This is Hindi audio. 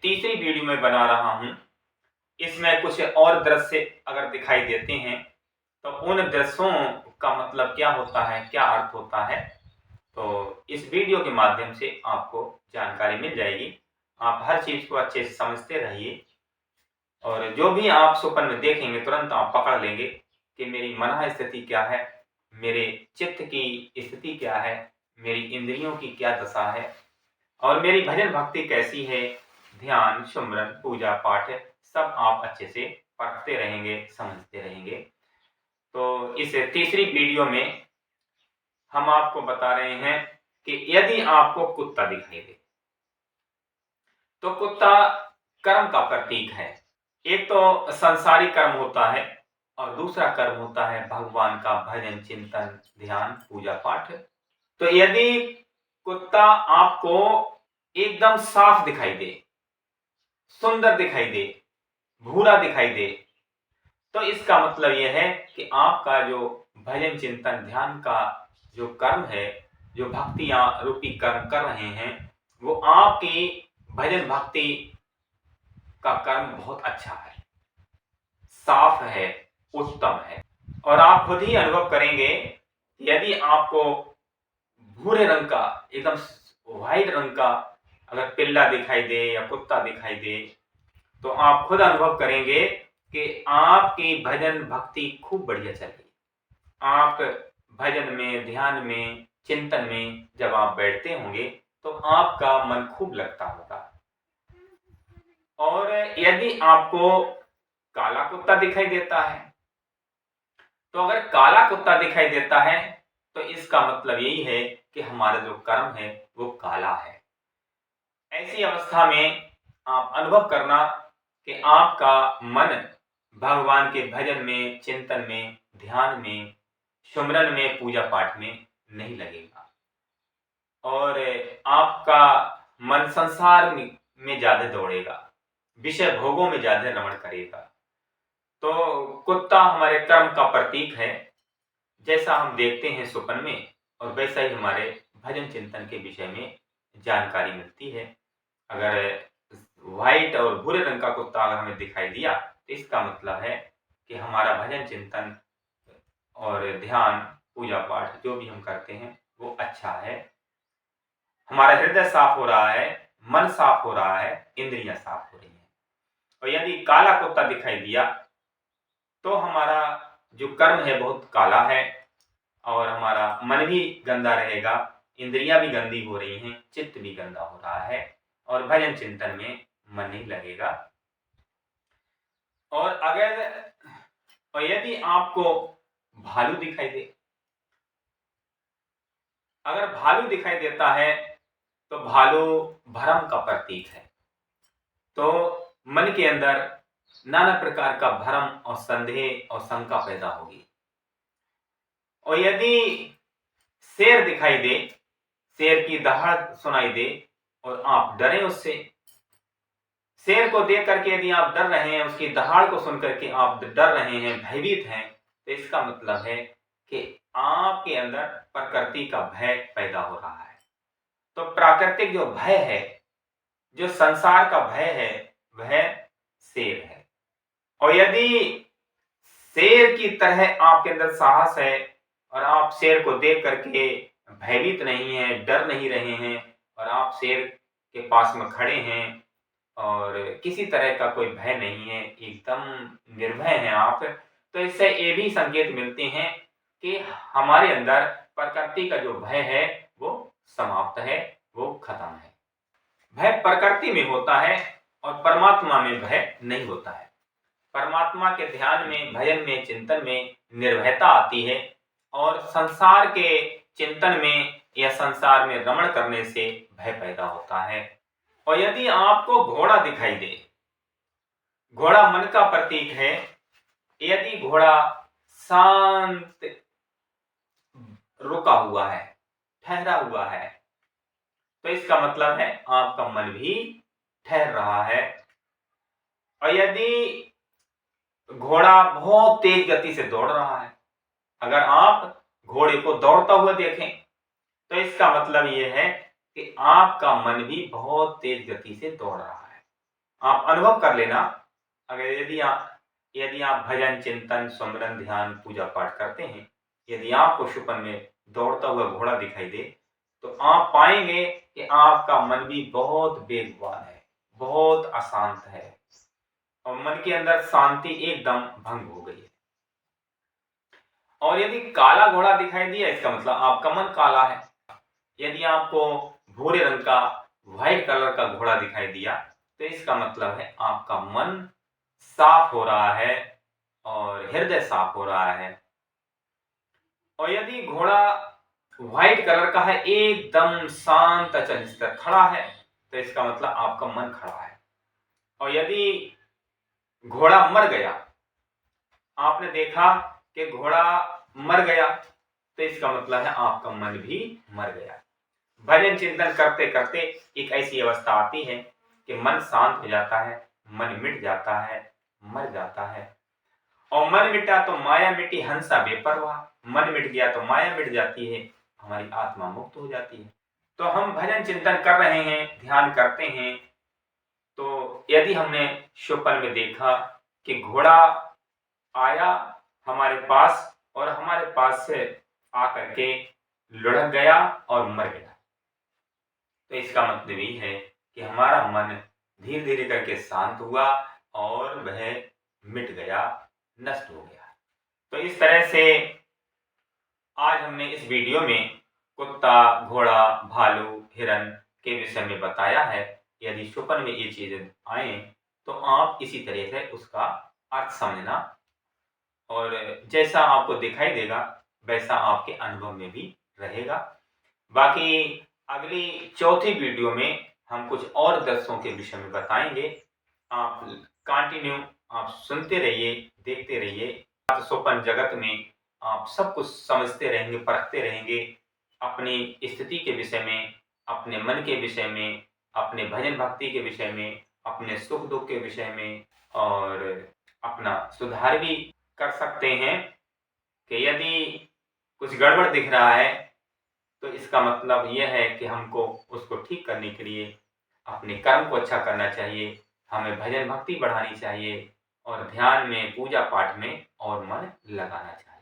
तीसरी वीडियो में बना रहा हूं। इसमें कुछ और दृश्य अगर दिखाई देते हैं तो उन दृश्यों का मतलब क्या होता है, क्या अर्थ होता है, तो इस वीडियो के माध्यम से आपको जानकारी मिल जाएगी। आप हर चीज को अच्छे से समझते रहिए और जो भी आप स्वप्न में देखेंगे तुरंत आप पकड़ लेंगे कि मेरी मन स्थिति क्या है, मेरे चित्त की स्थिति क्या है, मेरी इंद्रियों की क्या दशा है और मेरी भजन भक्ति कैसी है। ध्यान, सुमरन, पूजा पाठ सब आप अच्छे से पढ़ते रहेंगे, समझते रहेंगे। तो इस तीसरी वीडियो में हम आपको बता रहे हैं कि यदि आपको कुत्ता दिखाई दे तो कुत्ता कर्म का प्रतीक है। एक तो संसारी कर्म होता है और दूसरा कर्म होता है भगवान का भजन, चिंतन, ध्यान, पूजा पाठ। तो यदि कुत्ता आपको एकदम साफ दिखाई दे, सुंदर दिखाई दे, भूरा दिखाई दे, तो इसका मतलब यह है कि आपका जो भजन, चिंतन, ध्यान का जो कर्म है, जो भक्तियां रूपी कर्म कर रहे हैं, वो आपकी भजन भक्ति का कर्म बहुत अच्छा है, साफ है, उत्तम है। और आप खुद ही अनुभव करेंगे यदि आपको भूरे रंग का, एकदम व्हाइट रंग का अगर पिल्ला दिखाई दे या कुत्ता दिखाई दे तो आप खुद अनुभव करेंगे कि आपकी भजन भक्ति खूब बढ़िया चल रही। आप भजन में, ध्यान में, चिंतन में जब आप बैठते होंगे तो आपका मन खूब लगता होगा। और यदि आपको काला कुत्ता दिखाई देता है तो अगर काला कुत्ता दिखाई देता है तो इसका मतलब यही है कि हमारा जो कर्म है वो काला है। ऐसी अवस्था में आप अनुभव करना कि आपका मन भगवान के भजन में, चिंतन में, ध्यान में, सुमरन में, पूजा पाठ में नहीं लगेगा और आपका मन संसार में ज्यादा दौड़ेगा, विषय भोगों में ज्यादा रमण करेगा। तो कुत्ता हमारे कर्म का प्रतीक है, जैसा हम देखते हैं स्वप्न में और वैसा ही हमारे भजन चिंतन के विषय में जानकारी मिलती है। अगर व्हाइट और भूरे रंग का कुत्ता अगर हमें दिखाई दिया तो इसका मतलब है कि हमारा भजन चिंतन और ध्यान, पूजा पाठ जो भी हम करते हैं वो अच्छा है, हमारा हृदय साफ हो रहा है, मन साफ हो रहा है, इंद्रियां साफ हो रही हैं। और यदि काला कुत्ता दिखाई दिया तो हमारा जो कर्म है बहुत काला है और हमारा मन भी गंदा रहेगा, इंद्रियां भी गंदी हो रही हैं, चित्त भी गंदा हो रहा है और भजन चिंतन में मन नहीं लगेगा। और यदि आपको भालू दिखाई दे, अगर भालू दिखाई देता है तो भालू भरम का प्रतीक है। तो मन के अंदर नाना प्रकार का भ्रम और संदेह और शंका पैदा होगी। और यदि शेर दिखाई दे, शेर की दहाड़ सुनाई दे और आप डरें उससे, शेर को देख करके यदि आप डर रहे हैं, उसकी दहाड़ को सुन करके आप डर रहे हैं, भयभीत हैं, तो इसका मतलब है कि आपके अंदर प्रकृति का भय पैदा हो रहा है। तो प्राकृतिक जो भय है, जो संसार का भय है, वह शेर है। और यदि शेर की तरह आपके अंदर साहस है और आप शेर को देख करके भयभीत नहीं है, डर नहीं रहे हैं और आप शेर के पास में खड़े हैं और किसी तरह का कोई भय नहीं है, एकदम निर्भय हैं आप, तो इससे ये भी संकेत मिलते हैं कि हमारे अंदर प्रकृति का जो भय है वो समाप्त है, वो खत्म है। भय प्रकृति में होता है और परमात्मा में भय नहीं होता है। परमात्मा के ध्यान में, भजन में, चिंतन में निर्भयता आती है और संसार के चिंतन में या संसार में रमण करने से भय पैदा होता है। और यदि आपको घोड़ा दिखाई दे, घोड़ा मन का प्रतीक है, यदि घोड़ा शांत रुका हुआ है, ठहरा हुआ है, तो इसका मतलब है आपका मन भी ठहर रहा है। और यदि घोड़ा बहुत तेज गति से दौड़ रहा है, अगर आप घोड़े को दौड़ता हुआ देखें तो इसका मतलब यह है कि आपका मन भी बहुत तेज गति से दौड़ रहा है। आप अनुभव कर लेना। अगर यदि आप भजन, चिंतन, सुमिरन, ध्यान, पूजा पाठ करते हैं, यदि आपको स्वप्न में दौड़ता हुआ घोड़ा दिखाई दे, तो आप पाएंगे कि आपका मन भी बहुत बेगवान है, बहुत अशांत है और मन के अंदर शांति एकदम भंग हो गई है। और यदि काला घोड़ा दिखाई दिया, इसका मतलब आपका मन काला है। यदि आपको भूरे रंग का, व्हाइट कलर का घोड़ा दिखाई दिया, तो इसका मतलब है आपका मन साफ हो रहा है और हृदय साफ हो रहा है। और यदि घोड़ा व्हाइट कलर का है, एकदम शांत अचल स्थिर खड़ा है, तो इसका मतलब आपका मन खड़ा है। और यदि घोड़ा मर गया, आपने देखा कि घोड़ा मर गया, तो इसका मतलब है आपका मन भी मर गया। भजन चिंतन करते करते एक ऐसी अवस्था आती है कि मन शांत हो जाता है, मन मिट जाता है, मर जाता है। और मन मिटा तो माया मिटी, हंसा बेपरवाह। मन मिट गया तो माया मिट जाती है, हमारी आत्मा मुक्त हो जाती है। तो हम भजन चिंतन कर रहे हैं, ध्यान करते हैं, तो यदि हमने स्वप्न में देखा कि घोड़ा आया हमारे पास और हमारे पास से आकर के लुढ़क गया और मर गया, तो इसका मतलब ये है कि हमारा मन धीरे धीरे करके शांत हुआ और वह मिट गया, नष्ट हो गया। तो इस तरह से आज हमने इस वीडियो में कुत्ता, घोड़ा, भालू, हिरन के विषय में बताया है। यदि स्वप्न में ये चीजें आए तो आप इसी तरह से उसका अर्थ समझना, और जैसा आपको दिखाई देगा वैसा आपके अनुभव में भी रहेगा। बाकी अगली चौथी वीडियो में हम कुछ और दृश्यों के विषय में बताएंगे। आप कंटिन्यू आप सुनते रहिए, देखते रहिए। स्वप्न जगत में आप सब कुछ समझते रहेंगे, परखते रहेंगे, अपनी स्थिति के विषय में, अपने मन के विषय में, अपने भजन भक्ति के विषय में, अपने सुख दुख के विषय में, और अपना सुधार भी कर सकते हैं कि यदि कुछ गड़बड़ दिख रहा है तो इसका मतलब यह है कि हमको उसको ठीक करने के लिए अपने कर्म को अच्छा करना चाहिए, हमें भजन भक्ति बढ़ानी चाहिए और ध्यान में, पूजा पाठ में और मन लगाना चाहिए।